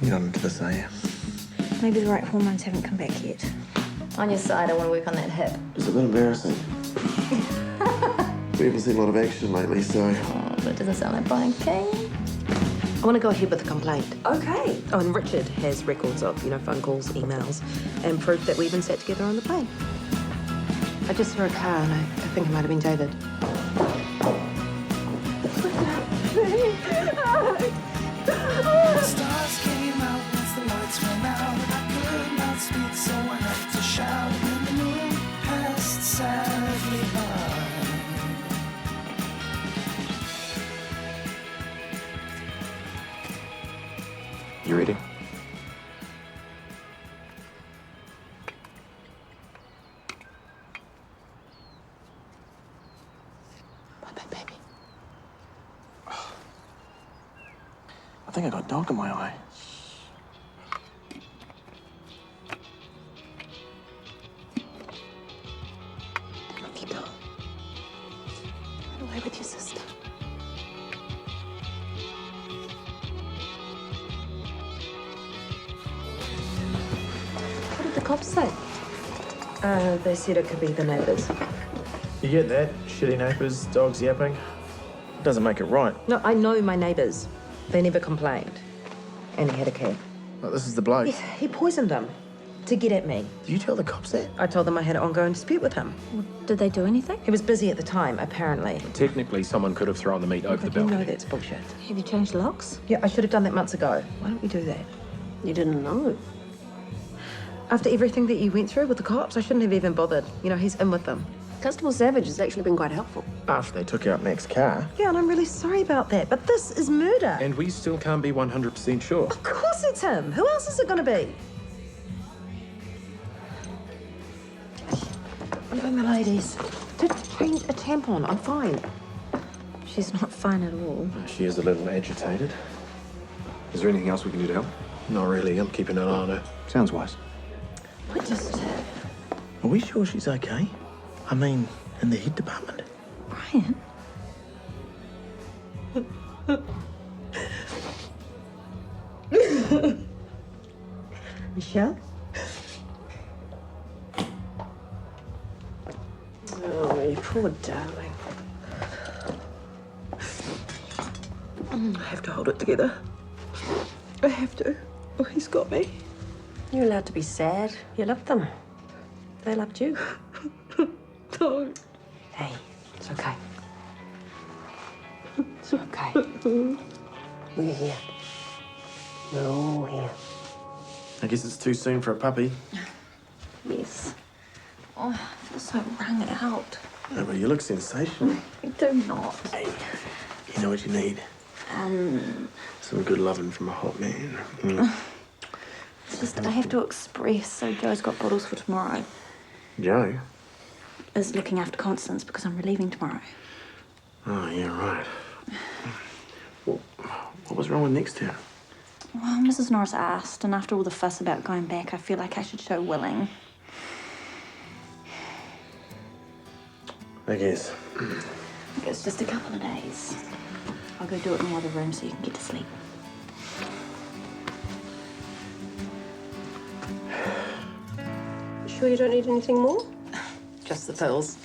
You're not into this, are you? Maybe the right hormones haven't come back yet. On your side, I want to work on that hip. It's a bit embarrassing. We haven't seen a lot of action lately, so... Oh, that doesn't sound like Brian King. I want to go ahead with the complaint. Okay. Oh, and Richard has records of, phone calls, emails, and proof that we even sat together on the plane. I just saw a car, and I think it might have been David. Stars came out once the lights went out. I could not speak, so I had to shout. And the moon passed sadly by. You ready? Bye, baby. I think I got dog in my eye. Off you go. Run away with your sister. What did the cops say? They said it could be the neighbours. You get that? Shitty neighbours, dogs yapping. Doesn't make it right. No, I know my neighbours. They never complained. And he had a cat. Well, this is the bloke. Yes, he poisoned them to get at me. Did you tell the cops that? I told them I had an ongoing dispute with him. Did they do anything? He was busy at the time, apparently. Technically, someone could have thrown the meat over the But you know balcony. that's bullshit. Have you changed locks? Yeah, I should have done that months ago. Why don't we do that? You didn't know. After everything that you went through with the cops, I shouldn't have even bothered. He's in with them. Constable Savage has actually been quite helpful. After they took out Mac's car. Yeah, and I'm really sorry about that, but this is murder. And we still can't be 100% sure. Of course it's him. Who else is it going to be? I'm going, my ladies. Just change a tampon. I'm fine. She's not fine at all. She is a little agitated. Is there anything else we can do to help? Not really. I'm keeping an eye on her. Sounds wise. We're just... Are we sure she's okay? I mean, in the head department. Brian? Michelle? Oh, you poor darling. I have to hold it together. I have to. Oh, he's got me. You're allowed to be sad. You loved them. They loved you. Don't. Hey, it's okay. It's okay. We're here. We're all here. I guess it's too soon for a puppy. Yes. Oh, I feel so wrung out. No, but you look sensational. I do not. Hey, you know what you need? Some good loving from a hot man. It's just I have to express, so Joe's got bottles for tomorrow. Joe? Is looking after Constance because I'm relieving tomorrow. Oh, yeah, right. Well, what was wrong with next year? Well, Mrs. Norris asked, and after all the fuss about going back, I feel like I should show willing. I guess. It's just a couple of days. I'll go do it in the other room so you can get to sleep. Sure you don't need anything more? Just the pills.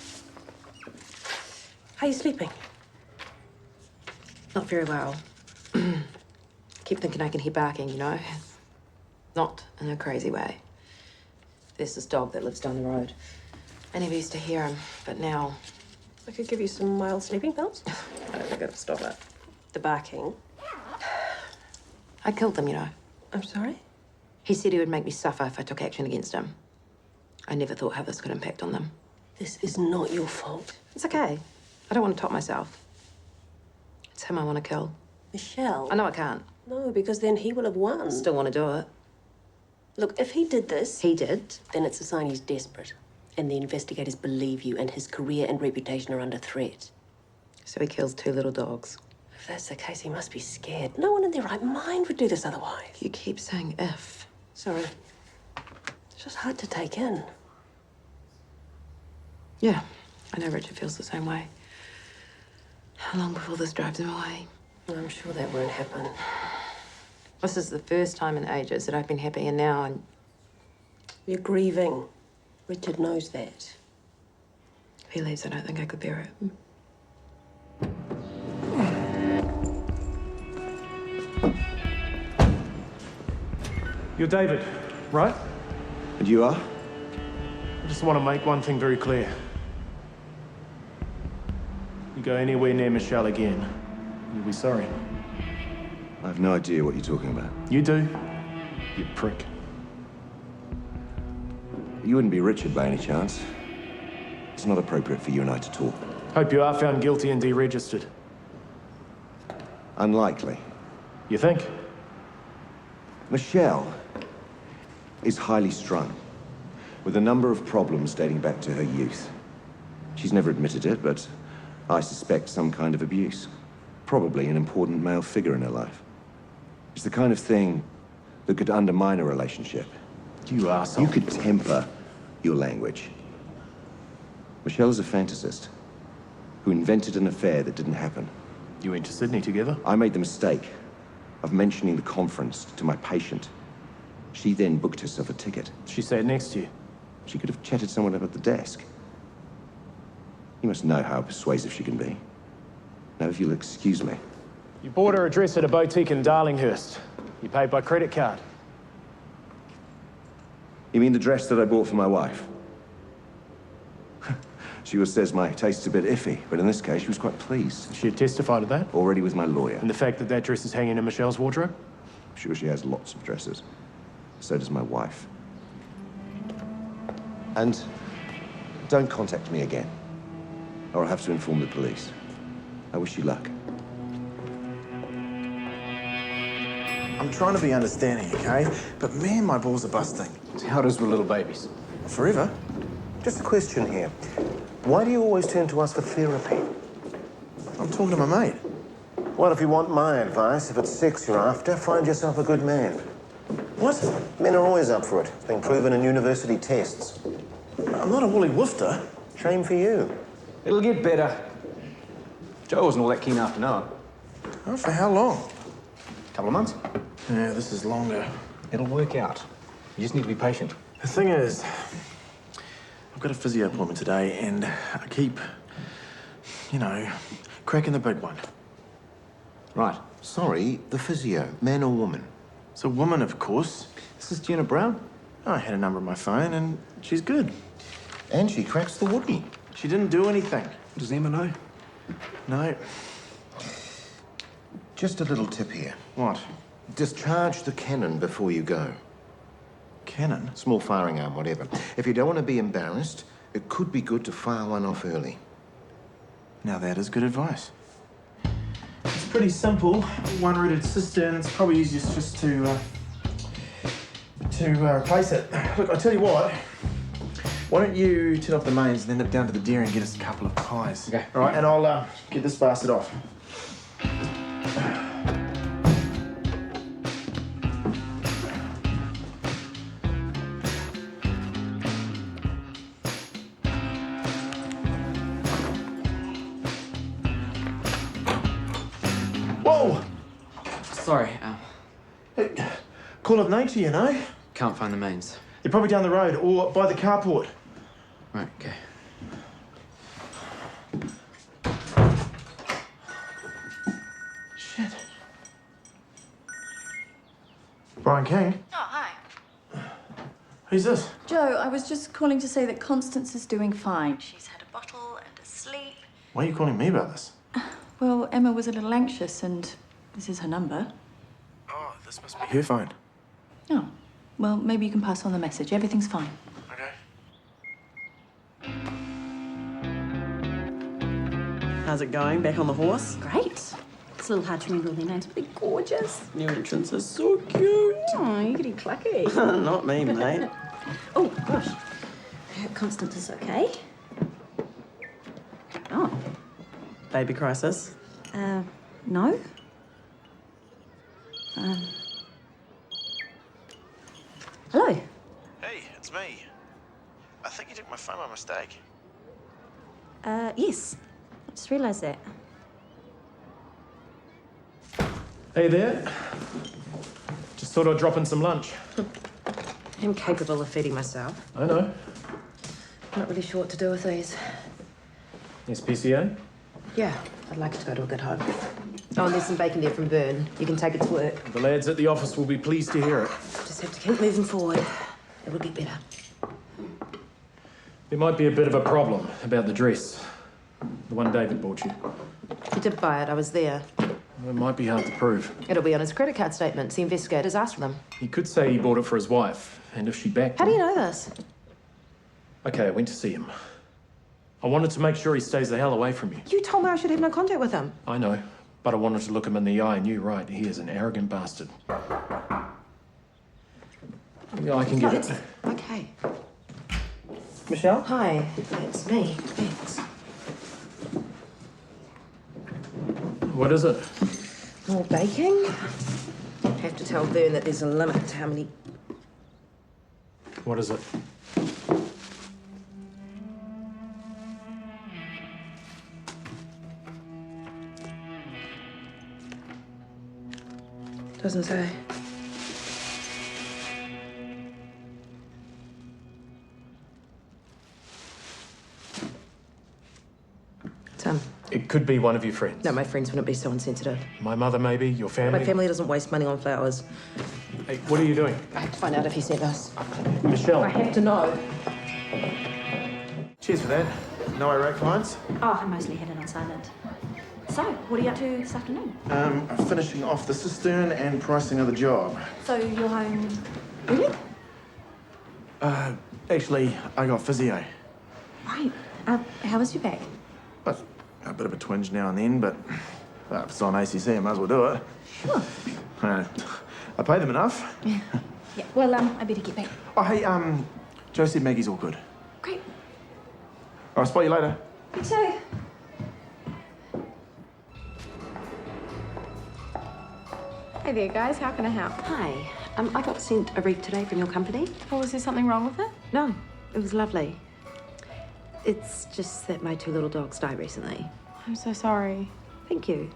How are you sleeping? Not very well. Keep thinking I can hear barking, Not in a crazy way. There's this dog that lives down the road. I never used to hear him, but now I could give you some mild sleeping pills. I don't think I'll stop it. The barking. I killed them, I'm sorry? He said he would make me suffer if I took action against him. I never thought how this could impact on them. This is not your fault. It's okay. I don't want to top myself. It's him I want to kill. Michelle. I know I can't. No, because then he will have won. Still want to do it. Look, if he did this, He did. then it's a sign he's desperate. And the investigators believe you, and his career and reputation are under threat. So he kills 2 little dogs. If that's the case, he must be scared. No one in their right mind would do this otherwise. You keep saying if. Sorry. It's just hard to take in. Yeah, I know Richard feels the same way. How long before this drives him away? I'm sure that won't happen. This is the first time in ages that I've been happy, and now I'm... You're grieving. Richard knows that. If he leaves, I don't think I could bear it. You're David, right? And you are? I just want to make one thing very clear. You go anywhere near Michelle again, you'll be sorry. I have no idea what you're talking about. You do, you prick. You wouldn't be Richard by any chance. It's not appropriate for you and I to talk. Hope you are found guilty and deregistered. Unlikely. You think? Michelle is highly strung, with a number of problems dating back to her youth. She's never admitted it, but I suspect some kind of abuse. Probably an important male figure in her life. It's the kind of thing that could undermine a relationship. You arsehole. You could temper your language. Michelle is a fantasist who invented an affair that didn't happen. You went to Sydney together? I made the mistake of mentioning the conference to my patient. She then booked herself a ticket. She sat next to you. She could have chatted someone up at the desk. You must know how persuasive she can be. Now, if you'll excuse me. You bought her a dress at a boutique in Darlinghurst. You paid by credit card. You mean the dress that I bought for my wife? She always says my taste's a bit iffy, but in this case, she was quite pleased. She had testified to that? Already with my lawyer. And the fact that that dress is hanging in Michelle's wardrobe? I'm sure she has lots of dresses. So does my wife. And don't contact me again, or I'll have to inform the police. I wish you luck. I'm trying to be understanding, okay? But man, my balls are busting. How does with little babies? Forever? Just a question here. Why do you always turn to us for therapy? I'm talking to my mate. Well, if you want my advice, if it's sex you're after, find yourself a good man. What? Men are always up for it. It's been proven in university tests. I'm not a woolly woofter. Shame for you. It'll get better. Joe wasn't all that keen after Noah. Oh, for how long? Couple of months. Yeah, this is longer. It'll work out. You just need to be patient. The thing is, I've got a physio appointment today, and I keep, cracking the big one. Right. Sorry, the physio, man or woman? It's a woman, of course. This is Gina Brown. I had a number on my phone, and she's good. And she cracks the woodie. She didn't do anything. Does Emma know? No. Just a little tip here. What? Discharge the cannon before you go. Cannon? Small firing arm, whatever. If you don't want to be embarrassed, it could be good to fire one off early. Now that is good advice. It's pretty simple. One-rooted cistern. It's probably easiest just to replace it. Look, I tell you what. Why don't you turn off the mains and then nip down to the dairy and get us a couple of pies? Okay. All right, and I'll get this bastard off. Whoa! Sorry, Call of nature, you know? can't find the mains. They're probably down the road or by the carport. Right, okay. Shit. Brian King? Oh, hi. Who's this? Joe, I was just calling to say that Constance is doing fine. She's had a bottle and a sleep. Why are you calling me about this? Well, Emma was a little anxious, and this is her number. Oh, this must be her phone. Oh, well, maybe you can pass on the message. Everything's fine. Okay. How's it going? Back on the horse? Great. It's a little hard to remember all their names, but they're gorgeous. New entrance is so cute. Oh, you're getting clucky. Not me, mate. Oh, gosh. I hope Constance is okay. Oh, Baby crisis. no. Hello. Hey, it's me. I think you took my phone by mistake. Yes. I just realised that. Hey there. thought I'd drop in some lunch. I'm capable of feeding myself. I know. Not really sure what to do with these. SPCA? Yeah, I'd like it to go to a good home. Oh, and there's some bacon there from Bern. You can take it to work. The lads at the office will be pleased to hear it. Just have to keep moving forward. It will get better. There might be a bit of a problem about the dress. The one David bought you. He did buy it. I was there. It might be hard to prove. It'll be on his credit card statements. The investigators asked for them. He could say he bought it for his wife, and if she backed How him... do you know this? Okay, I went to see him. I wanted to make sure he stays the hell away from you. You told me I should have no contact with him. I know, but I wanted to look him in the eye, and you're right, he is an arrogant bastard. Yeah, I can get it. Okay. Michelle? Hi, it's me. Thanks. What is it? More baking? Have to tell Vern that there's a limit to how many... What is it? Doesn't say. Tim. It could be one of your friends. No, my friends wouldn't be so insensitive. My mother, maybe? Your family? My family doesn't waste money on flowers. Hey, what are you doing? I have to find out if he sent us. Michelle. I have to know. Cheers for that. No irate clients? Oh, I mostly had it on silent. So, what are you up to this afternoon? Finishing off the cistern and pricing of the job. So, you're home early? Actually, I got physio. Right. How was your back? But a bit of a twinge now and then, but if it's on ACC, I might as well do it. Sure. I pay them enough. Yeah. Well, I better get back. Oh, hey, Joe said Maggie's all good. Great. I'll spot you later. You too. Hey there, guys. How can I help? Hi. I got sent a brief today from your company. Oh, was there something wrong with it? No, it was lovely. It's just that my two little dogs died recently. I'm so sorry. Thank you.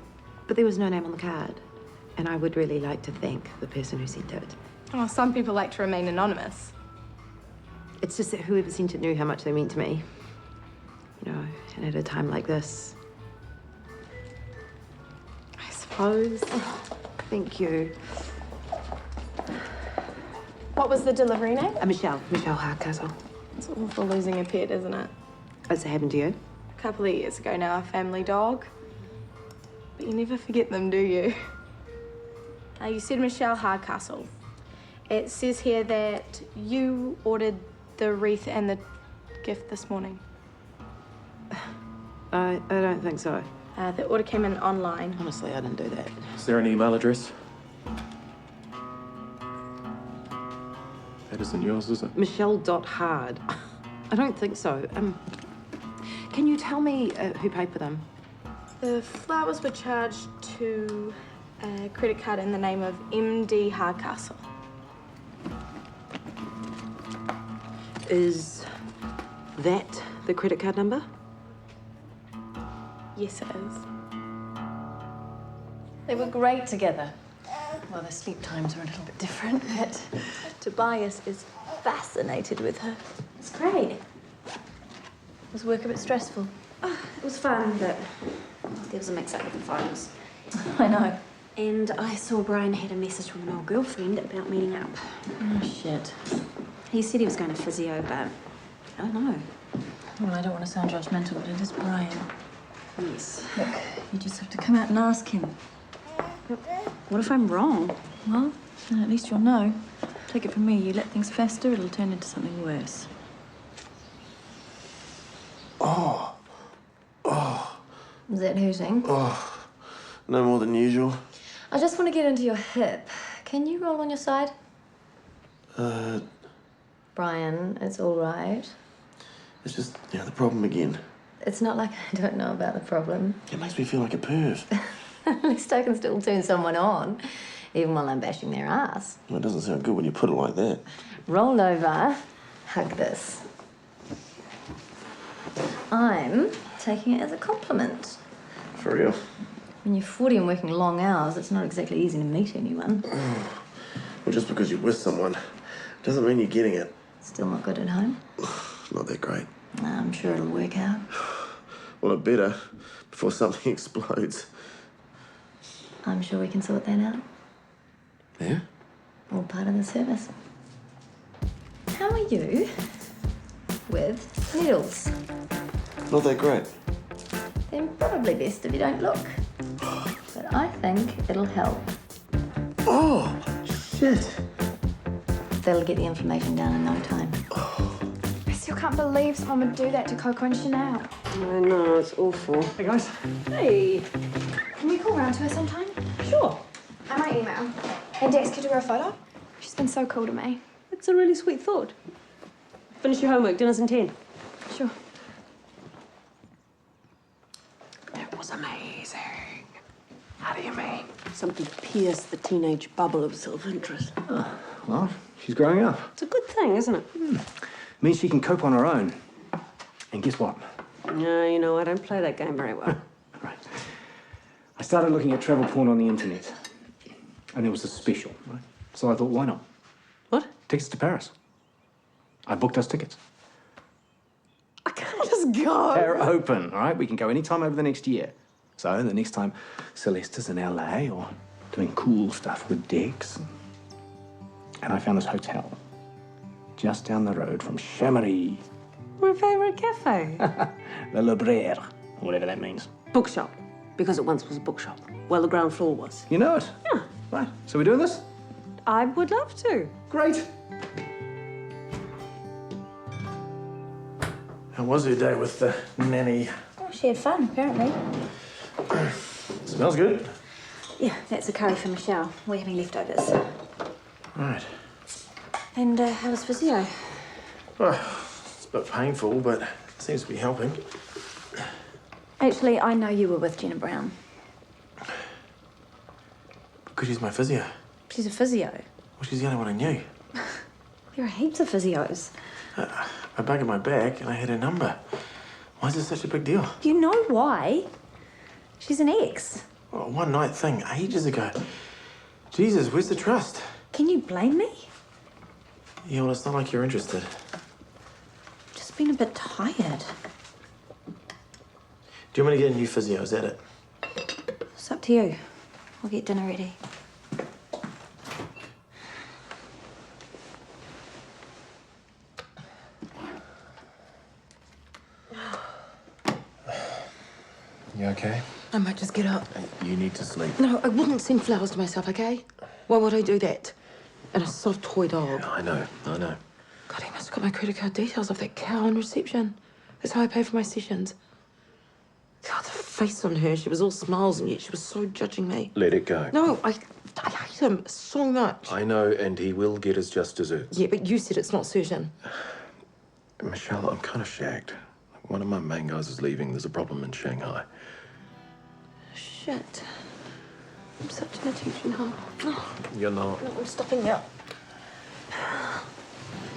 But there was no name on the card. And I would really like to thank the person who sent it. Oh, some people like to remain anonymous. It's just that whoever sent it knew how much they meant to me. You know, and at a time like this. I suppose. Thank you. What was the delivery name? Michelle Hardcastle. It's awful losing a pet, isn't it? Has it happened to you? A couple of years ago now, a family dog. But you never forget them, do you? You said Michelle Hardcastle. It says here that you ordered the wreath and the gift this morning. I don't think so. The order came in online. Honestly, I didn't do that. Is there an email address? That isn't yours, is it? Michelle.hard. I don't think so. Can you tell me who paid for them? The flowers were charged to a credit card in the name of MD Hardcastle. Is that the credit card number? Yes, it is. They were great together. Well, their sleep times are a little bit different, but Tobias is fascinated with her. It's great. Was work a bit stressful? Oh, it was fun, but there was a mix-up with the phones. I know. And I saw Brian had a message from an old girlfriend about meeting up. Oh, shit. He said he was going to physio, but I don't know. Well, I don't want to sound judgmental, but it is Brian. Yes. Look, you just have to come out and ask him. But what if I'm wrong? Well, then at least you'll know. Take it from me, you let things fester, it'll turn into something worse. Is that hurting? Oh, no more than usual. I just want to get into your hip. Can you roll on your side? Brian, it's all right. It's just, the problem again. It's not like I don't know about the problem. It makes me feel like a perv. At least I can still turn someone on, even while I'm bashing their ass. Well, it doesn't sound good when you put it like that. Roll over, hug this. I'm taking it as a compliment. For real? When you're 40 and working long hours, it's not exactly easy to meet anyone. Well, just because you're with someone doesn't mean you're getting it. Still not good at home? Not that great. Nah, I'm sure it'll work out. Well, it better before something explodes. I'm sure we can sort that out. Yeah? All part of the service. How are you with needles? Not that great. Then probably best if you don't look. But I think it'll help. Oh, shit. That'll get the inflammation down in no time. I still can't believe someone would do that to Coco and Chanel. I know, it's awful. Hey, guys. Hey. Can we call round to her sometime? Sure. I might email. And Dex, could do her a photo? She's been so cool to me. It's a really sweet thought. Finish your homework, dinner's in 10. Sure. It was amazing. How do you mean? Something pierced the teenage bubble of self-interest. Well, she's growing up. It's a good thing, isn't it? Means she can cope on her own. And guess what? No, you know, I don't play that game very well. Right. I started looking at travel porn on the internet. And there was a special, right? So I thought, why not? What? Tickets to Paris. I booked us tickets. I can't just go. They're open, all right? We can go anytime over the next year. So the next time Celeste's in LA or doing cool stuff with Dex. And I found this hotel just down the road from Chamery. My favourite cafe. La Libraire, whatever that means. Bookshop. Because it once was a bookshop. Well, the ground floor was. You know it? Yeah. Right. So we're doing this? I would love to. Great. How was your day with the nanny? Oh, she had fun, apparently. Smells good. Yeah, that's a curry for Michelle. We're having leftovers. Right. And how was physio? Oh, it's a bit painful, but it seems to be helping. Actually, I know you were with Jenna Brown. Because she's my physio. She's a physio. Well, she's the only one I knew. There are heaps of physios. I buggered my back and I had her number. Why is this such a big deal? You know why? She's an ex. Well, one night thing ages ago. Jesus, where's the trust? Can you blame me? Yeah, well, it's not like you're interested. Just been a bit tired. Do you want me to get a new physio? Is that it? It's up to you. I'll get dinner ready. You okay? I might just get up. You need to sleep. No, I wouldn't send flowers to myself, okay? Why would I do that? And a soft toy dog. I know. God, he must have got my credit card details of that cow on reception. That's how I pay for my sessions. God, the face on her. She was all smiles and yet she was so judging me. Let it go. No, I hate him so much. I know, and he will get his just desserts. Yeah, but you said it's not certain. Michelle, I'm kind of shagged. One of my main guys is leaving. There's a problem in Shanghai. Shit. I'm such an attention whore. Oh, You're not. no, I'm stopping now.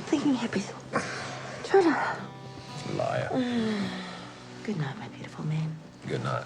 Thinking happy thoughts. Try Liar. Good night, my beautiful man. Good night.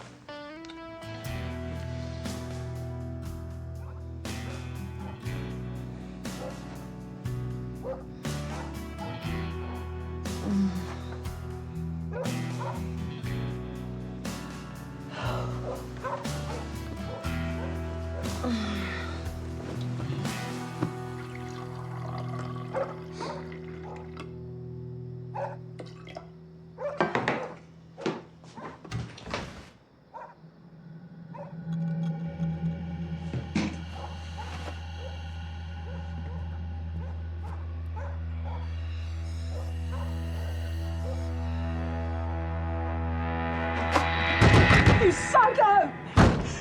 You psycho!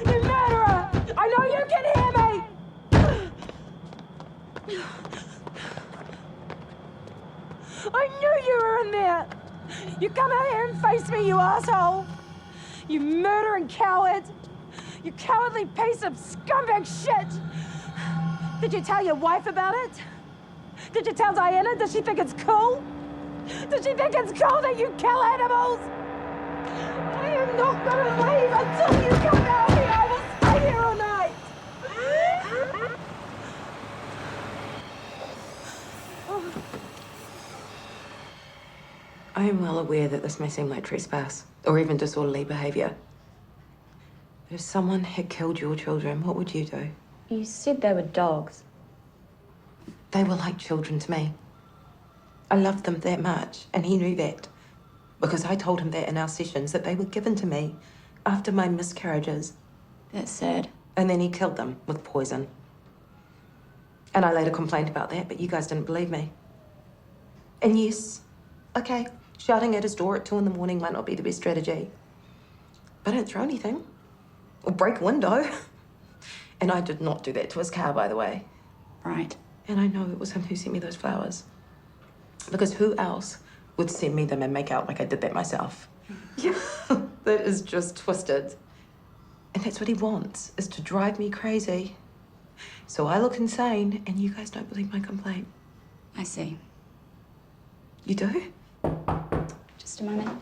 You murderer! I know you can hear me! I knew you were in there! You come out here and face me, you asshole! You murdering coward! You cowardly piece of scumbag shit! Did you tell your wife about it? Did you tell Diana? Does she think it's cool? Does she think it's cool that you kill animals? I am not gonna leave until you come out here. I will stay here all night. I am well aware that this may seem like trespass or even disorderly behaviour. But if someone had killed your children, what would you do? You said they were dogs. They were like children to me. I loved them that much, and he knew that. Because I told him that in our sessions, that they were given to me after my miscarriages. That's sad. And then he killed them with poison. And I later complained about that, but you guys didn't believe me. And yes, okay, shouting at his door at 2 in the morning might not be the best strategy. But I didn't throw anything. Or break a window. And I did not do that to his car, by the way. Right. And I know it was him who sent me those flowers. Because who else would send me them and make out like I did that myself? Yeah, that is just twisted. And that's what he wants, is to drive me crazy. So I look insane, and you guys don't believe my complaint. I see. You do? Just a moment.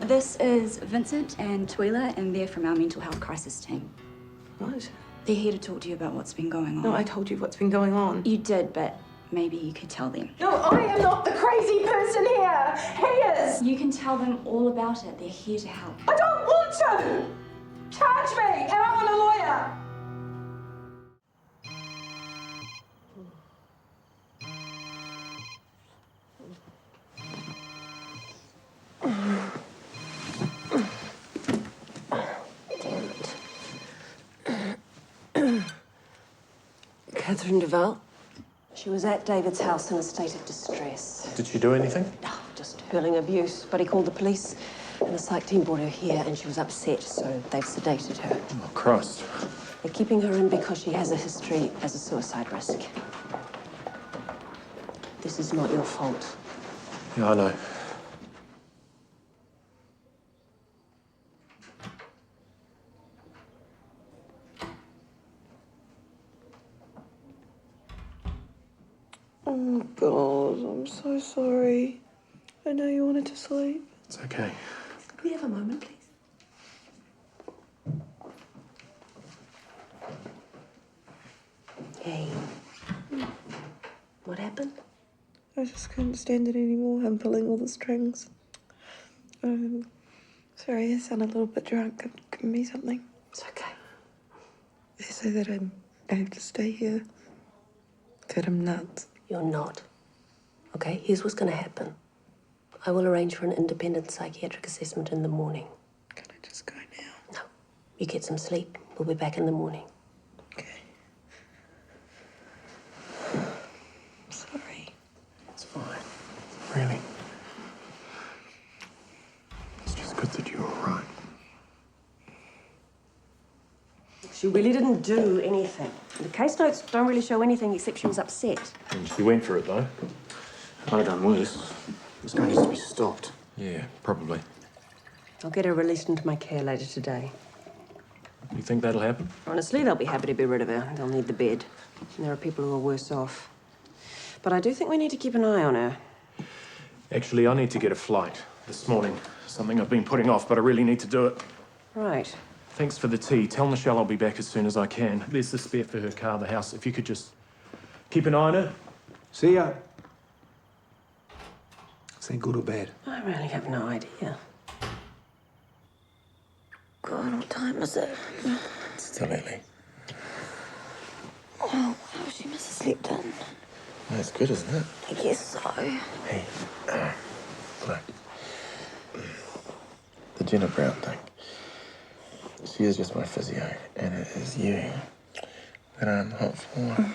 This is Vincent and Twyla, and they're from our mental health crisis team. What? They're here to talk to you about what's been going on. No, I told you what's been going on. You did, but maybe you could tell them. No, I am not the crazy person here. He is. You can tell them all about it. They're here to help. I don't want to. Charge me, and I want a lawyer. Catherine Duval. She was at David's house in a state of distress. Did she do anything? Just hurling abuse, but he called the police and the psych team brought her here and she was upset, so they've sedated her. Oh, Christ. They're keeping her in because she has a history as a suicide risk. This is not your fault. Yeah, I know. Oh, God, I'm so sorry. I know you wanted to sleep. It's okay. Could we have a moment, please? Hey. What happened? I just couldn't stand it anymore. I'm pulling all the strings. Sorry, I sound a little bit drunk. Give me something. It's okay. They say that I have to stay here. That I'm nuts. You're not. Okay, here's what's going to happen. I will arrange for an independent psychiatric assessment in the morning. Can I just go now? No. You get some sleep. We'll be back in the morning. Okay. Sorry. It's fine. Really. It's just good that you're all right. She really didn't do anything. The case notes don't really show anything except she was upset. And she went for it, though. I'd have done worse. This guy needs to be stopped. Yeah, probably. I'll get her released into my care later today. You think that'll happen? Honestly, they'll be happy to be rid of her. They'll need the bed. And there are people who are worse off. But I do think we need to keep an eye on her. Actually, I need to get a flight this morning. Something I've been putting off, but I really need to do it. Right. Thanks for the tea. Tell Michelle I'll be back as soon as I can. There's the spare for her car, the house. If you could just keep an eye on her. See ya. Is that good or bad? I really have no idea. God, what time is it? It's still early. Oh, wow, she must have slept in. That's good, isn't it? I guess so. Hey, look. The Jenna Brown thing. She is just my physio, and it is you that I'm hot for.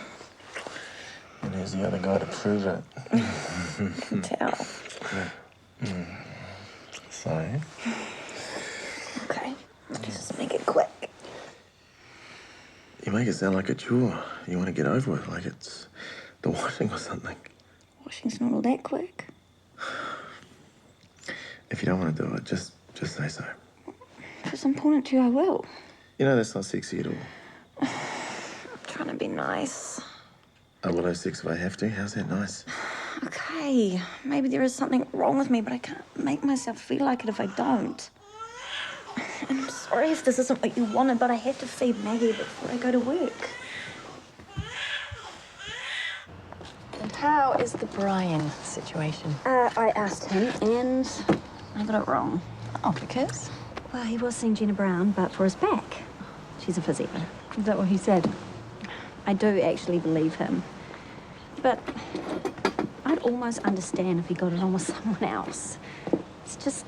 And there's the other guy to prove it. I can tell. So? Okay, just make it quick. You make it sound like a chore. You want to get over with, like it's the washing or something. Washing's not all that quick. If you don't want to do it, just say so. If it's important to you, I will. You know that's not sexy at all. I'm trying to be nice. I will have sex if I have to. How's that nice? Okay, maybe there is something wrong with me, but I can't make myself feel like it if I don't. I'm sorry if this isn't what you wanted, but I have to feed Maggie before I go to work. How is the Brian situation? I asked him and I got it wrong. Oh, because? Well, he was seeing Gina Brown, but for his back. She's a physio. Is that what he said? I do actually believe him. But I'd almost understand if he got it on with someone else. It's just,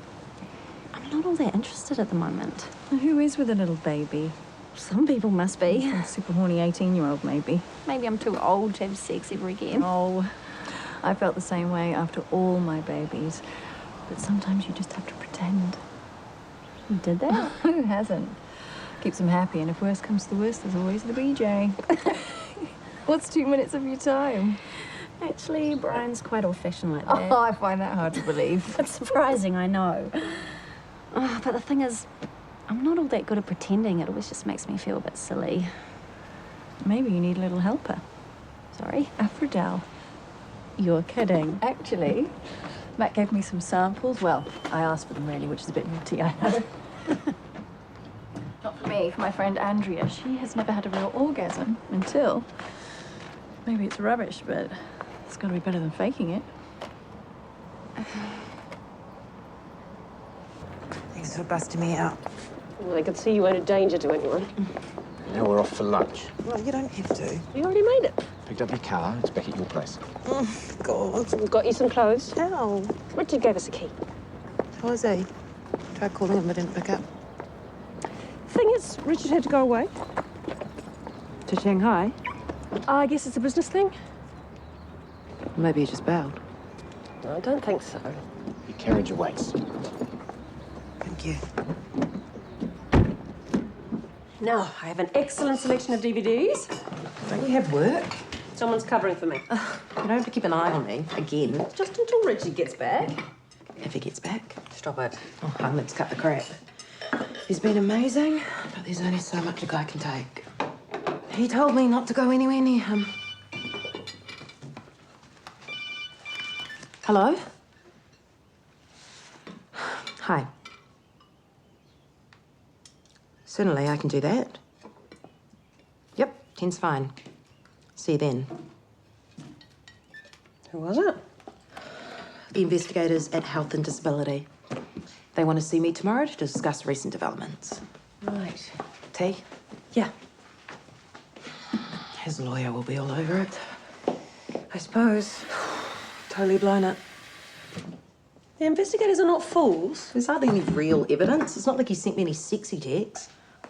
I'm not all that interested at the moment. Who is with a little baby? Some people must be. Some super horny 18-year-old, maybe. Maybe I'm too old to have sex ever again. Oh, I felt the same way after all my babies. But sometimes you just have to pretend. You did that? Who hasn't? Keeps them happy, and if worst comes to worst, there's always the BJ. What's 2 minutes of your time? Actually, Brian's quite old-fashioned like that. Oh, I find that hard to believe. It's surprising, I know. Oh, but the thing is, I'm not all that good at pretending. It always just makes me feel a bit silly. Maybe you need a little helper. Sorry? Aphrodite. You're kidding. Actually, Matt gave me some samples. Well, I asked for them really, which is a bit naughty, I know. Not for me, for my friend Andrea. She has never had a real orgasm until... Maybe it's rubbish, but it's got to be better than faking it. Thanks for busting me out. Well, I could see you weren't a danger to anyone. Now we're off for lunch. Well, you don't have to. You already made it. Picked up your car. It's back at your place. God. We've got you some clothes. How? Richard gave us a key. How is he? Tried calling him, but didn't pick up. Thing is, Richard had to go away. To Shanghai? I guess it's a business thing. Maybe he just bailed. I don't think so. Your carriage awaits. Thank you. Now, I have an excellent selection of DVDs. Don't you have work? Someone's covering for me. You don't have to keep an eye on me, again. Just until Richard gets back. If he gets back. Stop it. Oh, hon, let's cut the crap. He's been amazing, but there's only so much a guy can take. He told me not to go anywhere near him. Hello? Hi. Certainly, I can do that. Yep, 10's fine. See you then. Who was it? The investigators at Health and Disability. They want to see me tomorrow to discuss recent developments. Right. Tea? Yeah. His lawyer will be all over it. I suppose. Totally blown it. The investigators are not fools. There's hardly any real evidence. It's not like he sent me any sexy texts.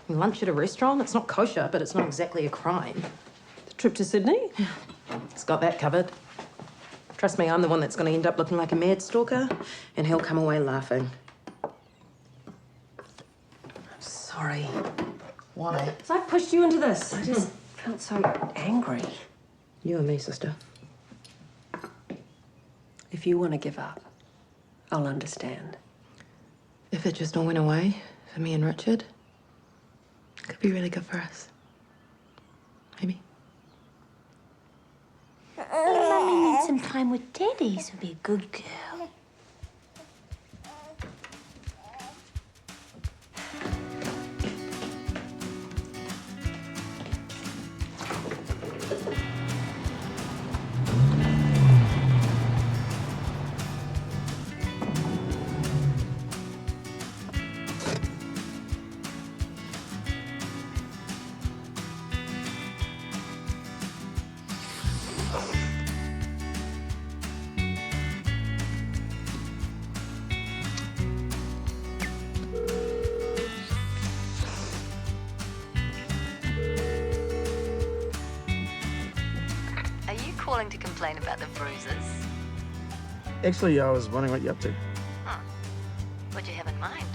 Lunch at a restaurant, it's not kosher, but it's not exactly a crime. The trip to Sydney? It's got that covered. Trust me, I'm the one that's going to end up looking like a mad stalker, and he'll come away laughing. I'm sorry. Why? Because I pushed you into this. I just felt so angry. You and me, sister. If you want to give up, I'll understand. If it just all went away for me and Richard, it could be really good for us. Maybe. Mummy needs some time with Daddy, so be a good girl. Calling to complain about the bruises? Actually, I was wondering what you're up to. Huh. What'd you have in mind?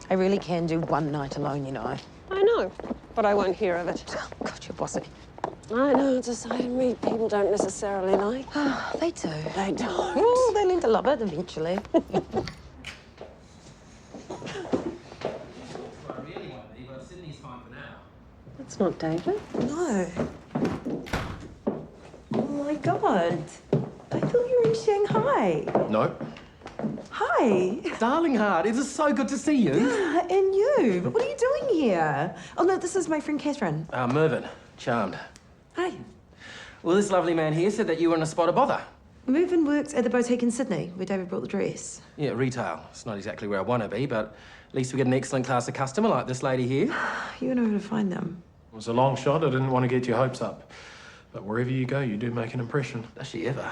I really can do one night alone, you know. I know, but I won't hear of it. God, you're bossy. I know, it's a side of me people don't necessarily like. They do. They don't. Oh, they learn to love it eventually. That's not David. No. Oh my God. I thought you were in Shanghai. No. Hi. Darling heart, it is so good to see you. Yeah, and you. But what are you doing here? Oh, no, this is my friend Catherine. Mervyn, charmed. Hi. Well, this lovely man here said that you were in a spot of bother. Mervyn works at the boutique in Sydney, where David brought the dress. Yeah, retail. It's not exactly where I want to be, but at least we get an excellent class of customer like this lady here. You know where to find them. It was a long shot. I didn't want to get your hopes up. But wherever you go, you do make an impression. Does she ever?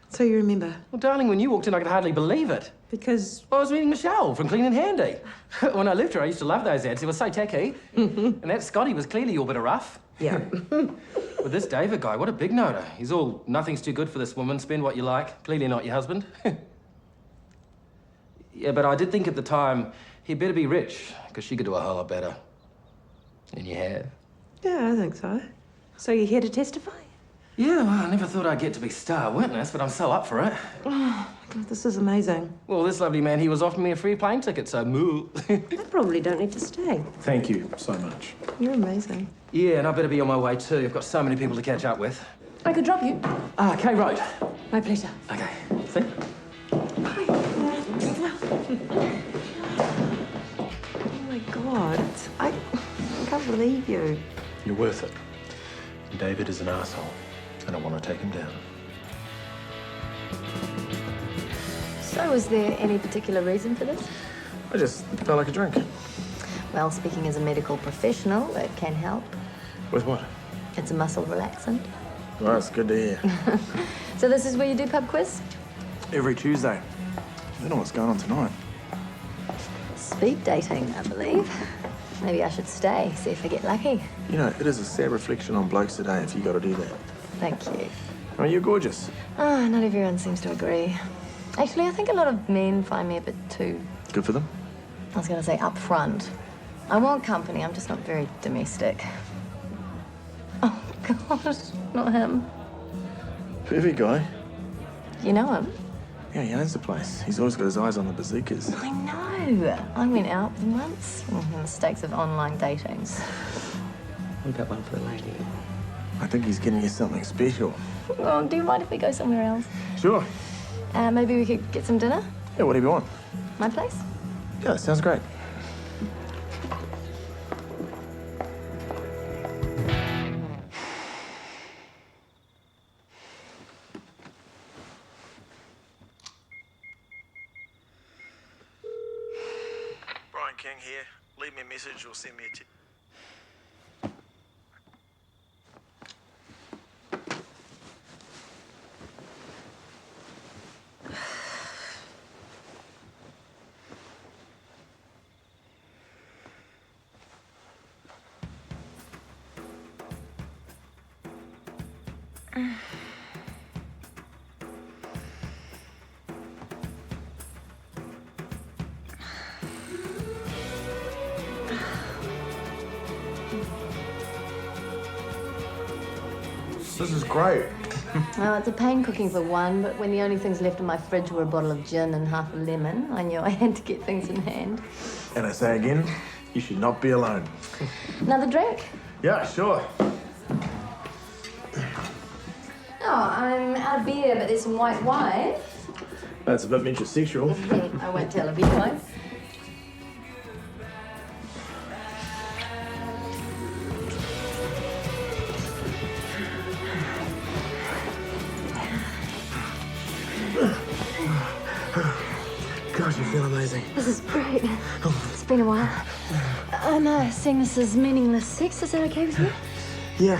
So you remember? Well, darling, when you walked in, I could hardly believe it. Because? Well, I was meeting Michelle from Clean and Handy. When I left her, I used to love those ads. They were so tacky. And that Scotty was clearly all bit of rough. Yeah. But this David guy, what a big noter. He's all, nothing's too good for this woman, spend what you like. Clearly not your husband. Yeah, but I did think at the time, he'd better be rich, because she could do a whole lot better. And you have. Yeah, I think so. So you're here to testify? Yeah, well, I never thought I'd get to be star witness, but I'm so up for it. Oh, God, this is amazing. Well, this lovely man, he was offering me a free plane ticket, so moo. I probably don't need to stay. Thank you so much. You're amazing. Yeah, and I better be on my way too. I've got so many people to catch up with. I could drop you. K Road. My pleasure. Okay. See? Oh my God. I can't believe you. You're worth it. David is an asshole, and I want to take him down. So, was there any particular reason for this? I just felt like a drink. Well, speaking as a medical professional, it can help. With what? It's a muscle relaxant. Well, that's good to hear. So this is where you do pub quiz? Every Tuesday. I don't know what's going on tonight. Speed dating, I believe. Maybe I should stay, see if I get lucky. You know, it is a sad reflection on blokes today if you got to do that. Thank you. I mean, you're gorgeous. Ah, not everyone seems to agree. Actually, I think a lot of men find me a bit too, Good for them. I was going to say, upfront. I want company, I'm just not very domestic. Oh, God, not him. Perfect guy. You know him? Yeah, he owns the place. He's always got his eyes on the bazookas. I know. I went out with him once. Mistakes of online datings. What about one for the lady? I think he's getting you something special. Oh, do you mind if we go somewhere else? Sure. Maybe we could get some dinner? Yeah, whatever you want. My place? Yeah, sounds great. Brian King here. Leave me a message or send me a tip. This is great. Well, it's a pain cooking for one, but when the only things left in my fridge were a bottle of gin and half a lemon, I knew I had to get things in hand. And I say again, you should not be alone. Another drink? Yeah, sure. Oh, I'm out of beer, but there's some white wine. That's a bit metrosexual. I won't tell if you won't. Gosh, you feel amazing. This is great. It's been a while. I know, seeing this as meaningless sex, is that okay with you? Yeah.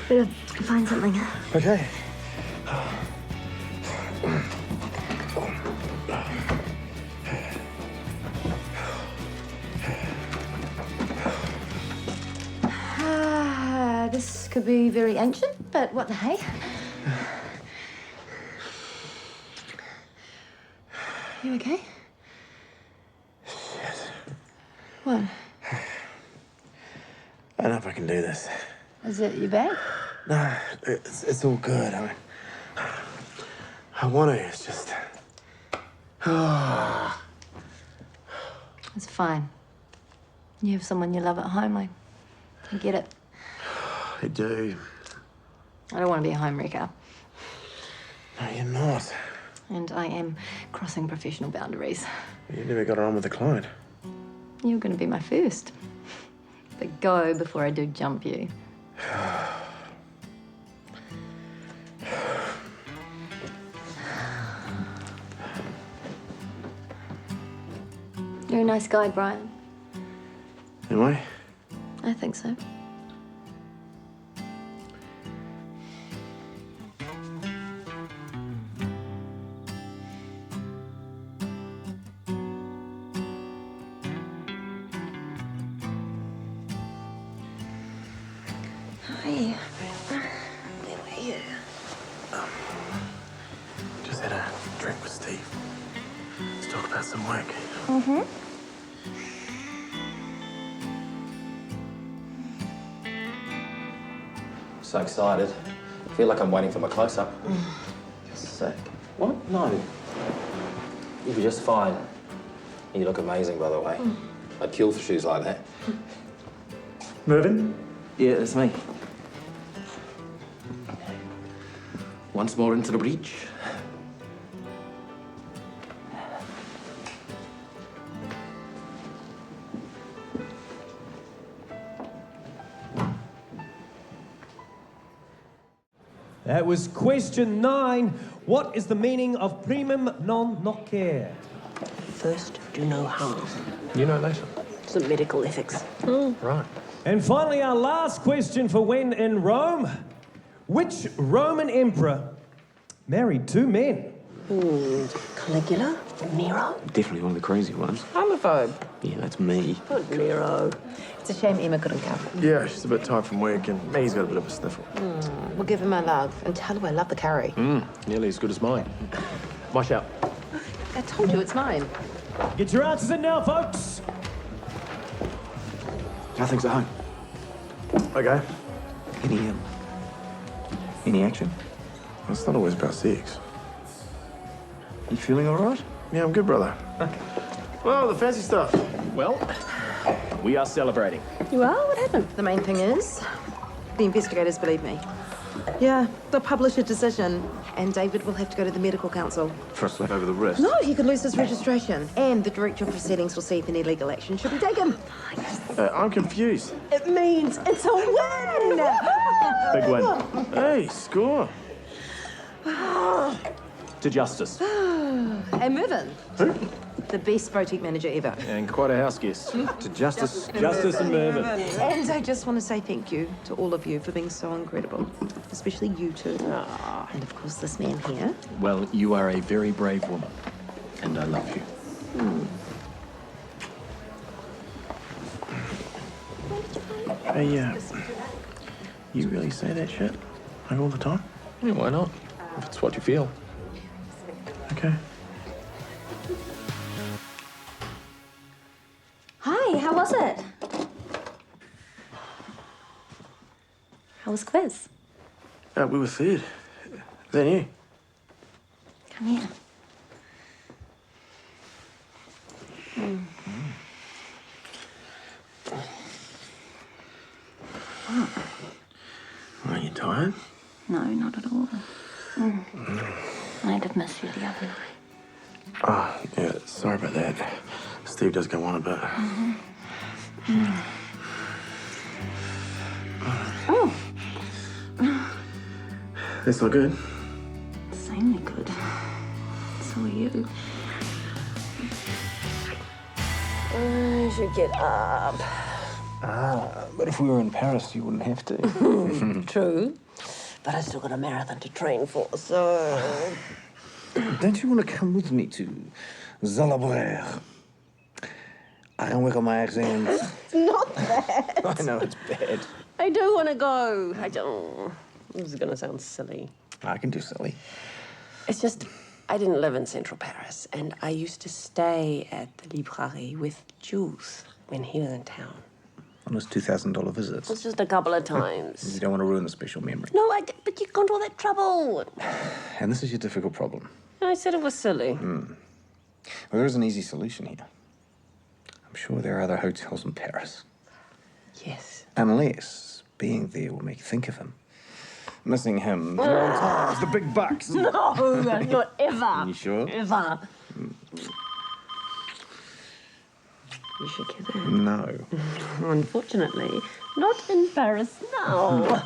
Better find something. Okay. This could be very ancient, but what the hey? You okay? Yes. What? I don't know if I can do this. Is it your bag? No, it's all good. I want to, it's just... It's fine. You have someone you love at home, I get it. I do. I don't want to be a homewrecker. No, you're not. And I am crossing professional boundaries. You never got on with the client. You're going to be my first. But go before I do jump you. You're a nice guy, Brian. Am I? I think so. Hi. Where were you? Just had a drink with Steve. Let's talk about some work. Mm-hmm. So excited. I feel like I'm waiting for my close-up. You're sick. What? No. You'll be just fine. You look amazing, by the way. I'd kill for shoes like that. Mervyn? Yeah, it's me. Once more into the breach. That was question 9. What is the meaning of primum non nocere? First, do no harm. You know later. It's a medical ethics. Right. And finally, our last question for when in Rome. Which Roman emperor married 2 men? Caligula? Nero? Definitely one of the crazy ones. Homophobe. Yeah, that's me. Good Nero. It's a shame Emma couldn't come. Yeah, she's a bit tired from work and Maggie's got a bit of a sniffle. We'll give her my love and tell her I love the curry. Nearly as good as mine. My shout. I told you it's mine. Get your answers in now, folks. How things at home? Okay. Any action? It's not always about sex. You feeling all right? Yeah, I'm good, brother. Okay. Well, the fancy stuff. Well, we are celebrating. You are? What happened? The main thing is, the investigators believe me. Yeah, they'll publish a decision, and David will have to go to the medical council. For a slap over the wrist? No, he could lose his registration, and the director of proceedings will see if any legal action should be taken. I'm confused. It means it's a win! Big win. Hey, score. To justice. And Mervyn. Who? The best boutique manager ever. And quite a house guest. To justice. Justice and Mervyn. And I just want to say thank you to all of you for being so incredible, especially you two. And of course, this man here. Well, you are a very brave woman, and I love you. Hey, you really say that shit? Like all the time? Yeah, why not? If it's what you feel. Okay. Hi, how was it? How was quiz? We were third. Is that you? Come here. Are you tired? No, not at all. I did miss you the other night. Oh, yeah, sorry about that. Steve does go on a bit. Oh, That's not good. insanely good. So are you. I should get up. But if we were in Paris, you wouldn't have to. True. But I still got a marathon to train for, so... Don't you want to come with me to Zalabrère? I can work on my accent. It's not that. I know, it's bad. I do want to go. I don't... This is going to sound silly. I can do silly. It's just, I didn't live in central Paris, and I used to stay at the Librairie with Jules when he was in town. On those $2,000 visits. It's just a couple of times. You don't want to ruin the special memory. No, but you've gone to all that trouble. And this is your difficult problem. I said it was silly. Well, there is an easy solution here. I'm sure there are other hotels in Paris. Yes. Unless being there will make you think of him. Missing him, the long times, the big bucks. No, not ever. You sure? Ever. You should get it. No. Unfortunately, not in Paris now.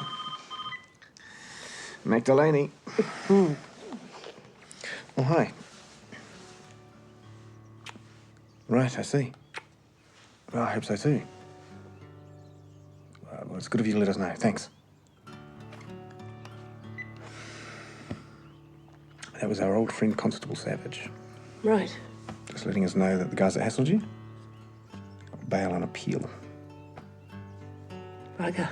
Magdalene. Oh, hi. Right, I see. Well, I hope so too. Well, it's good of you to let us know. Thanks. That was our old friend Constable Savage. Right. Just letting us know that the guys that hassled you got bail on appeal. Bugger.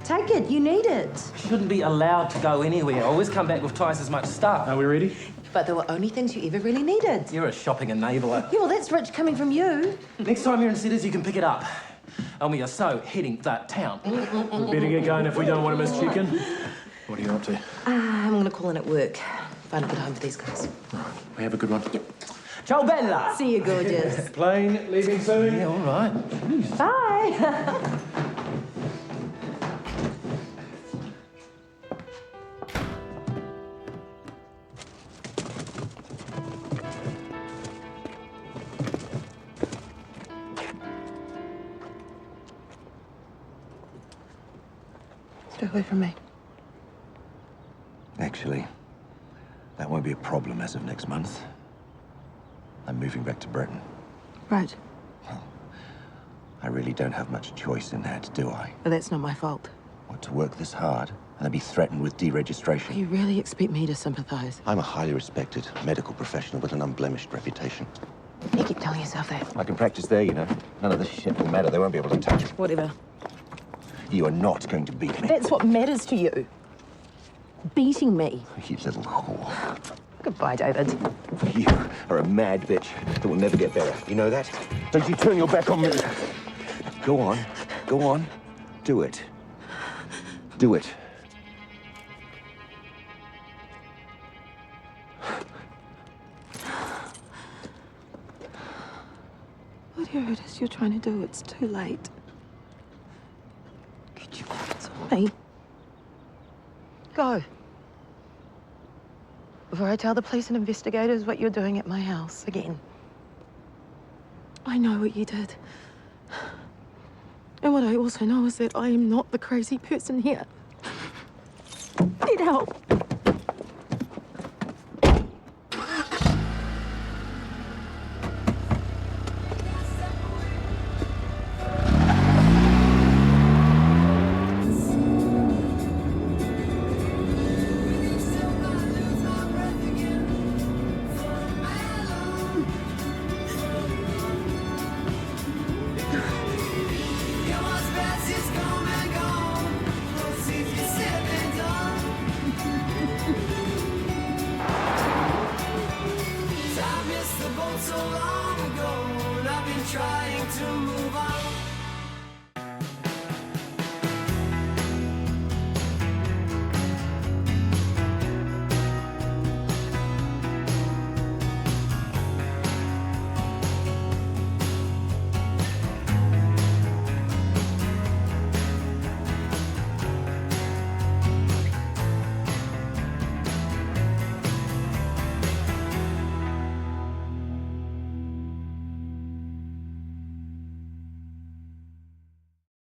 Take it, you need it. Shouldn't be allowed to go anywhere. Always come back with twice as much stuff. Are we ready? But there were only things you ever really needed. You're a shopping enabler. Yeah, well, that's rich coming from you. Next time you're in cities, you can pick it up. And we are so heading that town. We better get going if we don't want to miss chicken. What are you up to? I'm gonna call in at work. Find a good home for these guys. We have a good one. Yep. Ciao, Bella. See you, gorgeous. Plane leaving soon? Yeah, all right. Bye. Stay away from me. Actually, that won't be a problem as of next month. I'm moving back to Britain. Right. I really don't have much choice in that, do I? But that's not my fault. Want to work this hard and then be threatened with deregistration? You really expect me to sympathise? I'm a highly respected medical professional with an unblemished reputation. You keep telling yourself that. I can practice there, you know. None of this shit will matter. They won't be able to touch me. Whatever. You are not going to beat me. That's what matters to you. Beating me. You little whore. Goodbye, David. You are a mad bitch that will never get better. You know that? Don't you turn your back on me. Go on. Go on. Do it. Do it. Whatever it is you're trying to do, it's too late. Could you cancel me? Go. Before I tell the police and investigators what you're doing at my house again. I know what you did. And what I also know is that I am not the crazy person here. Need help. So long ago, and I've been trying to move on.